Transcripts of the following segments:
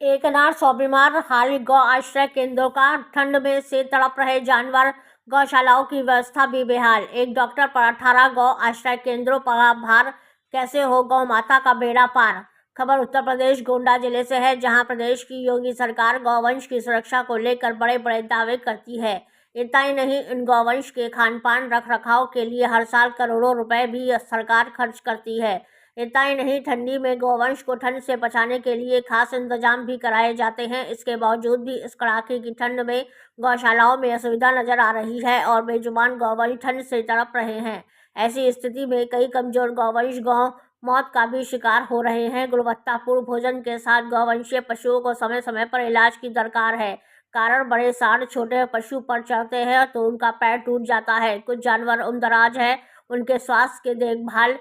एकनाथ 100 बीमार हाल गौ आश्रय केंद्रों का ठंड में से तड़प रहे जानवर, गौशालाओं की व्यवस्था भी बेहाल। एक डॉक्टर पर 18 गौ आश्रय केंद्रों पर भार, कैसे हो गौ माता का बेड़ा पार। खबर उत्तर प्रदेश गोंडा जिले से है, जहां प्रदेश की योगी सरकार गौवंश की सुरक्षा को लेकर बड़े बड़े दावे करती है। इतना ही नहीं, इन गौवंश के खान पान रख रखाव के लिए हर साल करोड़ों रुपए भी सरकार खर्च करती है। इतना ही नहीं, ठंडी में गौवंश को ठंड से बचाने के लिए खास इंतजाम भी कराए जाते हैं। इसके बावजूद भी इस कड़ाके की ठंड में गौशालाओं में असुविधा नजर आ रही है और बेजुबान गौवंश ठंड से तड़प रहे हैं। ऐसी स्थिति में कई कमजोर गौवंश गौ मौत का भी शिकार हो रहे हैं। गुणवत्तापूर्ण भोजन के साथ गौवंशीय पशुओं को समय समय पर इलाज की दरकार है। कारण बड़े सांड छोटे पशु पर चढ़ते हैं तो उनका पैर टूट जाता है। कुछ जानवर उम्रदराज है, उनके स्वास्थ्य के देखभाल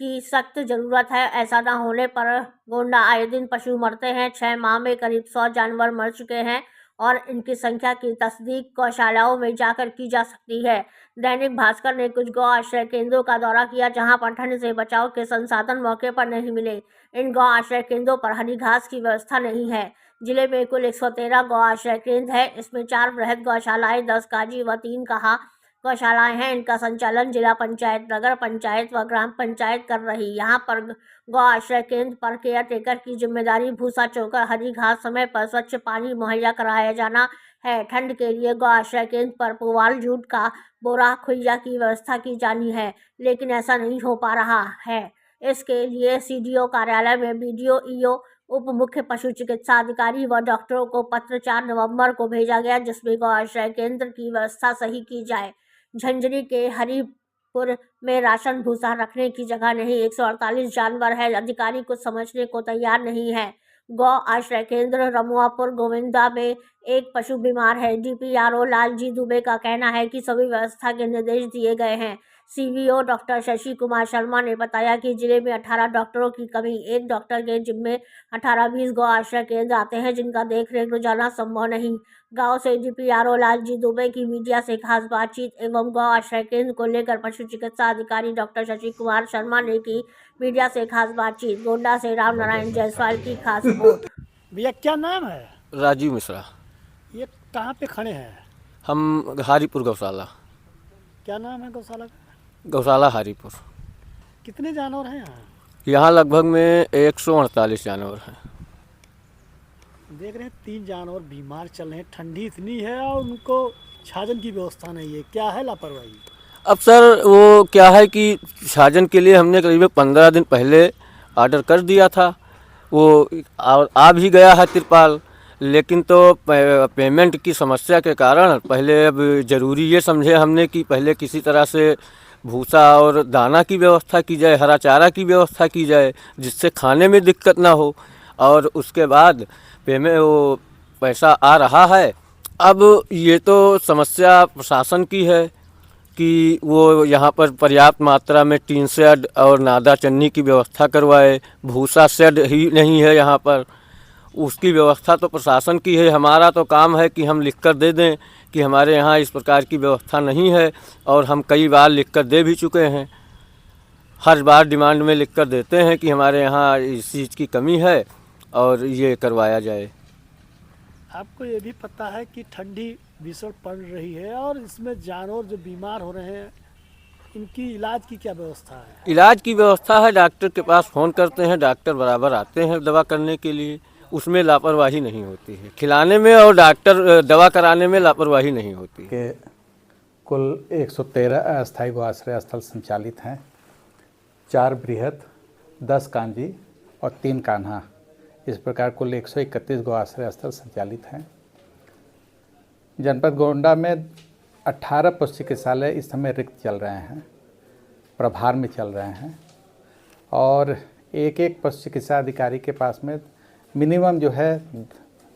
की सख्त जरूरत है। ऐसा न होने पर गोंडा आए दिन पशु मरते हैं। 6 माह में करीब 100 जानवर मर चुके हैं और इनकी संख्या की तस्दीक गौशालाओं में जाकर की जा सकती है। दैनिक भास्कर ने कुछ गौ आश्रय केंद्रों का दौरा किया, जहां पर ठंड से बचाव के संसाधन मौके पर नहीं मिले। इन गौ आश्रय केंद्रों पर हरी घास की व्यवस्था नहीं है। जिले में कुल 113 गौ आश्रय केंद्र है। इसमें 4 बृहद गौशालाएं, 10 काजी व 3 कहा गौशालाएं हैं। इनका संचालन जिला पंचायत, नगर पंचायत व ग्राम पंचायत कर रही। यहाँ पर गौ आश्रय केंद्र पर केयर टेकर की जिम्मेदारी भूसा, चोकर, हरी घास, समय पर स्वच्छ पानी मुहैया कराया जाना है। ठंड के लिए गौ आश्रय केंद्र पर पुआल, जूट का बोरा, खुइया की व्यवस्था की जानी है, लेकिन ऐसा नहीं हो पा रहा है। इसके लिए सीडीओ कार्यालय में बीडीओ, ईओ, उप मुख्य पशु चिकित्सा अधिकारी व डॉक्टरों को पत्र 4 नवंबर को भेजा गया, जिसमें गौ आश्रय केंद्र की व्यवस्था सही की जाए। झंझरी के हरिपुर में राशन भूसा रखने की जगह नहीं, 148 जानवर है। अधिकारी कुछ समझने को तैयार नहीं है। गौ आश्रय केंद्र रमुआपुर गोविंदा में एक पशु बीमार है। डीपीआरओ लालजी दुबे का कहना है कि सभी व्यवस्था के निर्देश दिए गए हैं। सीवीओ डॉक्टर शशि कुमार शर्मा ने बताया कि जिले में 18 डॉक्टरों की कमी, एक डॉक्टर के जिम्मे 18-20 गौ आश्रय केंद्र आते हैं, जिनका देखरेख रोजाना संभव नहीं। गांव से डीपीआरओ लालजी दुबे की मीडिया से खास बातचीत एवं गौ आश्रय केंद्र को लेकर पशु चिकित्सा अधिकारी डॉक्टर शशि कुमार शर्मा ने की मीडिया से खास बातचीत। गोंडा से राम नारायण जायसवाल की खास रिपोर्ट। भैया क्या नाम है? राजीव मिश्रा। ये कहाँ पे खड़े हैं? हम हरिपुर गौशाला। क्या नाम है गौशाला का? गौशाला हरिपुर। कितने जानवर हैं यहाँ? यहाँ लगभग में 148 जानवर हैं। देख रहे हैं 3 जानवर बीमार चल रहे हैं, ठंडी इतनी है और उनको छाजन की व्यवस्था नहीं है। क्या है लापरवाही? अब सर वो क्या है कि छाजन के लिए हमने करीब 15 दिन पहले ऑर्डर कर दिया था, वो आ भी गया है तिरपाल, लेकिन तो पेमेंट की समस्या के कारण पहले अब ज़रूरी ये समझे हमने कि पहले किसी तरह से भूसा और दाना की व्यवस्था की जाए, हरा चारा की व्यवस्था की जाए, जिससे खाने में दिक्कत ना हो, और उसके बाद पेमेंट वो पैसा आ रहा है। अब ये तो समस्या प्रशासन की है कि वो यहाँ पर पर्याप्त मात्रा में टीन शेड और नादा चन्नी की व्यवस्था करवाए। भूसा शेड ही नहीं है यहाँ पर, उसकी व्यवस्था तो प्रशासन की है। हमारा तो काम है कि हम लिख कर दे दें कि हमारे यहाँ इस प्रकार की व्यवस्था नहीं है, और हम कई बार लिख कर दे भी चुके हैं। हर बार डिमांड में लिख कर देते हैं कि हमारे यहाँ इस चीज़ की कमी है और ये करवाया जाए। आपको ये भी पता है कि ठंडी भीषण पड़ रही है और इसमें जानवर जो बीमार हो रहे हैं, इनकी इलाज की क्या व्यवस्था है? इलाज की व्यवस्था है, डॉक्टर के पास फ़ोन करते हैं, डॉक्टर बराबर आते हैं दवा करने के लिए, उसमें लापरवाही नहीं होती है। खिलाने में और डॉक्टर दवा कराने में लापरवाही नहीं होती है। कुल 113 अस्थायी गौ आश्रय स्थल संचालित हैं। 4 बृहद, 10 कांजी और 3 कान्हा, इस प्रकार कुल 131 गौ आश्रय स्थल संचालित हैं। जनपद गोंडा में 18 पशु चिकित्सालय इस समय रिक्त चल रहे हैं, प्रभार में चल रहे हैं, और एक पशु चिकित्सा अधिकारी के पास में मिनिमम जो है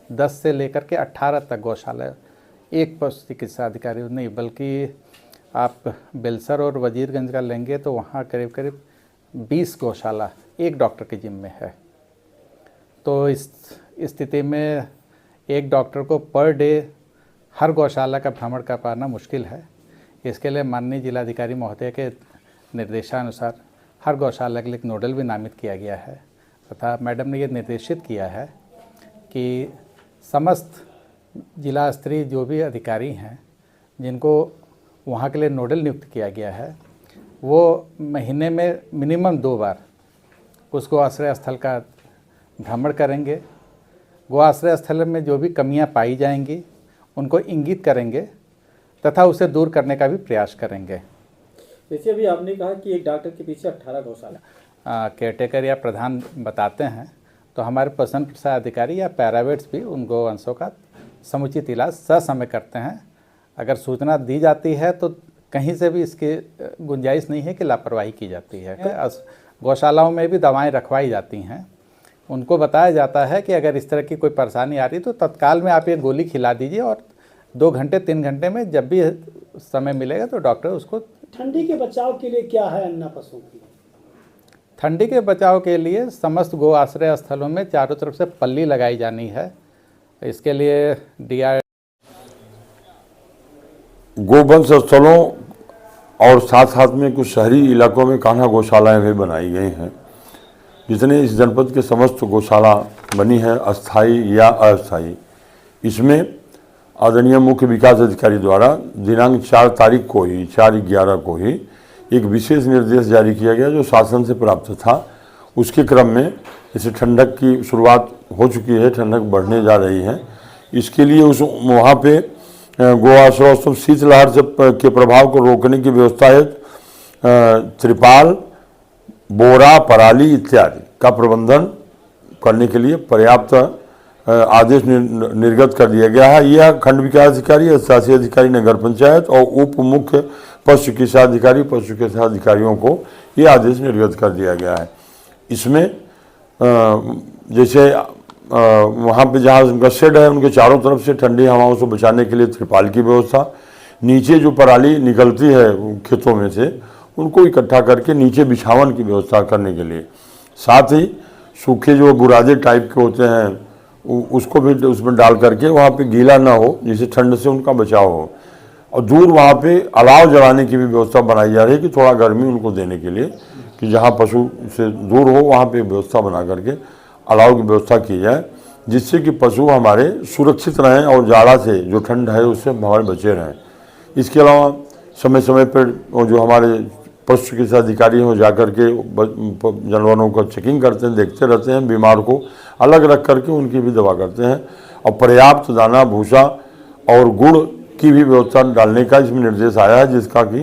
10 से लेकर के 18 तक गौशाला, एक पशु चिकित्सा अधिकारी नहीं, बल्कि आप बेलसर और वजीरगंज का लेंगे तो वहाँ करीब करीब 20 गौशाला एक डॉक्टर के जिम्मे है। तो इस स्थिति में एक डॉक्टर को पर डे हर गौशाला का भ्रमण कर पाना मुश्किल है। इसके लिए माननीय जिलाधिकारी महोदय के निर्देशानुसार हर गौशाला के लिए एक नोडल भी नामित किया गया है, तथा मैडम ने ये निर्देशित किया है कि समस्त जिला स्तरीय जो भी अधिकारी हैं जिनको वहाँ के लिए नोडल नियुक्त किया गया है, वो महीने में मिनिमम 2 बार उस गो आश्रय स्थल का भ्रमण करेंगे। गो आश्रय स्थल में जो भी कमियां पाई जाएंगी उनको इंगित करेंगे तथा उसे दूर करने का भी प्रयास करेंगे। जैसे अभी आपने कहा कि एक डॉक्टर के पीछे 18 गौशाला, केयरटेकर या प्रधान बताते हैं तो हमारे प्रसन्न प्रसाद अधिकारी या पैरावेट्स भी उन गौवंशों का समुचित इलाज ससमय करते हैं। अगर सूचना दी जाती है तो कहीं से भी इसकी गुंजाइश नहीं है कि लापरवाही की जाती है। गौशालाओं में भी दवाएं रखवाई जाती हैं, उनको बताया जाता है कि अगर इस तरह की कोई परेशानी आ रही तो तत्काल में आप ये गोली खिला दीजिए और 2 घंटे 3 घंटे में जब भी समय मिलेगा तो डॉक्टर उसको। ठंडी के बचाव के लिए क्या है अन्ना पशुओं की? ठंडी के बचाव के लिए समस्त गो आश्रय स्थलों में चारों तरफ से पल्ली लगाई जानी है। इसके लिए DR गोवंश स्थलों और साथ साथ में कुछ शहरी इलाकों में कान्हा गौशालाएं भी बनाई गई हैं। जितने इस जनपद के समस्त गौशाला बनी है, अस्थाई या अस्थाई, इसमें आदरणीय मुख्य विकास अधिकारी द्वारा दिनांक 4 तारीख को ही 4/11 को ही एक विशेष निर्देश जारी किया गया जो शासन से प्राप्त था। उसके क्रम में जैसे ठंडक की शुरुआत हो चुकी है, ठंडक बढ़ने जा रही है, इसके लिए उस वहाँ पे गो आश्रय स्थल शीतलहर से के प्रभाव को रोकने की व्यवस्था है। त्रिपाल, बोरा, पराली इत्यादि का प्रबंधन करने के लिए पर्याप्त आदेश निर्गत कर दिया गया है। यह खंड विकास अधिकारी, शासी अधिकारी, नगर पंचायत और उप मुख्य पशु चिकित्सा अधिकारी, पशु चिकित्सा अधिकारियों को ये आदेश निर्गत कर दिया गया है। इसमें जैसे वहाँ पे जहाँ उनका शेड है उनके चारों तरफ से ठंडी हवाओं से बचाने के लिए त्रिपाल की व्यवस्था, नीचे जो पराली निकलती है खेतों में से उनको इकट्ठा करके नीचे बिछावन की व्यवस्था करने के लिए, साथ ही सूखे जो बुरादे टाइप के होते हैं उसको भी उसमें डाल करके वहाँ पे गीला ना हो जिससे ठंड से उनका बचाव हो। और दूर वहाँ पे अलाव जलाने की भी व्यवस्था बनाई जा रही है कि थोड़ा गर्मी उनको देने के लिए, कि जहाँ पशु से दूर हो वहाँ पे व्यवस्था बना करके अलाव की व्यवस्था की जाए, जिससे कि पशु हमारे सुरक्षित रहें और जाड़ा से जो ठंड है उससे हमारे बचे रहें। इसके अलावा समय समय पर जो हमारे पशु चिकित्सा अधिकारी हैं जा कर के जानवरों का चेकिंग करते हैं, देखते रहते हैं, बीमार को अलग रख करके उनकी भी दवा करते हैं और पर्याप्त दाना, भूसा और गुड़ की भी व्यवस्था डालने का इसमें निर्देश आया है, जिसका कि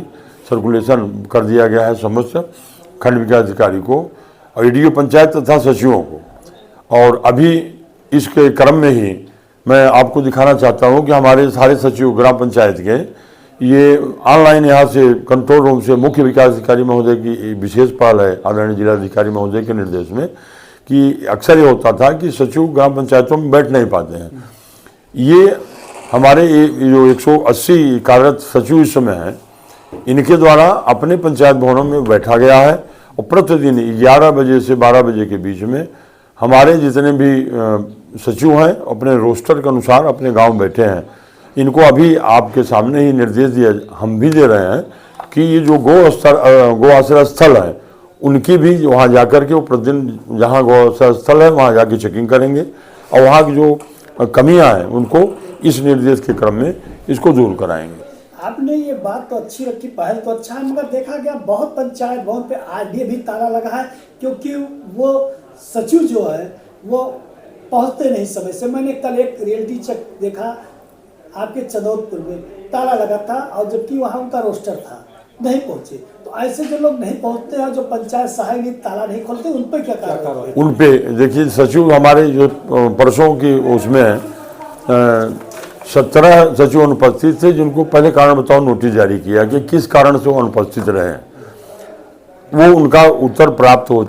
सर्कुलेशन कर दिया गया है समस्त खंड विकास अधिकारी को और EDO पंचायत तथा सचिवों को। और अभी इसके क्रम में ही मैं आपको दिखाना चाहता हूं कि हमारे सारे सचिव ग्राम पंचायत के ये ऑनलाइन यहाँ से कंट्रोल रूम से मुख्य विकास अधिकारी महोदय की विशेष पहल है आदरणीय जिलाधिकारी महोदय के निर्देश में, कि अक्सर ये होता था कि सचिव ग्राम पंचायतों में बैठ नहीं पाते हैं। ये हमारे जो 180 कार्यरत सचिव इस समय हैं, इनके द्वारा अपने पंचायत भवनों में बैठा गया है और प्रतिदिन 11 बजे से 12 बजे के बीच में हमारे जितने भी सचिव हैं अपने रोस्टर के अनुसार अपने गांव बैठे हैं। इनको अभी आपके सामने ही निर्देश दिया हम भी दे रहे हैं कि ये जो गो आश्रय स्थल है उनकी भी वहाँ जाकर के वो प्रतिदिन जहाँ गौ आश्रय स्थल है वहाँ जाके चेकिंग करेंगे और वहाँ की जो कमियाँ हैं उनको इस निर्देश के क्रम में इसको दूर कराएंगे। आपने ये बात तो अच्छी रखी, पहल तो अच्छा है, मगर देखा गया बहुत पंचायत भवन पे आज भी ताला लगा है क्योंकि वो सचिव जो है वो पहुंचते नहीं समय से। मैंने कल एक रियलिटी चेक देखा आपके चदौदपुर में, ताला लगा था और जबकि वहाँ उनका रोस्टर था, नहीं पहुंचे। तो ऐसे जो लोग नहीं पहुंचते हैं, जो पंचायत सहायक ताला नहीं खोलते, उन पर क्या कार्रवाई? उन पे देखिए सचिव हमारे जो परसों की उसमें 17 सचिव अनुपस्थित थे, जिनको पहले कारण बताओ नोटिस जारी किया कि किस कारण से वो अनुपस्थित रहे, वो उनका उत्तर प्राप्त हो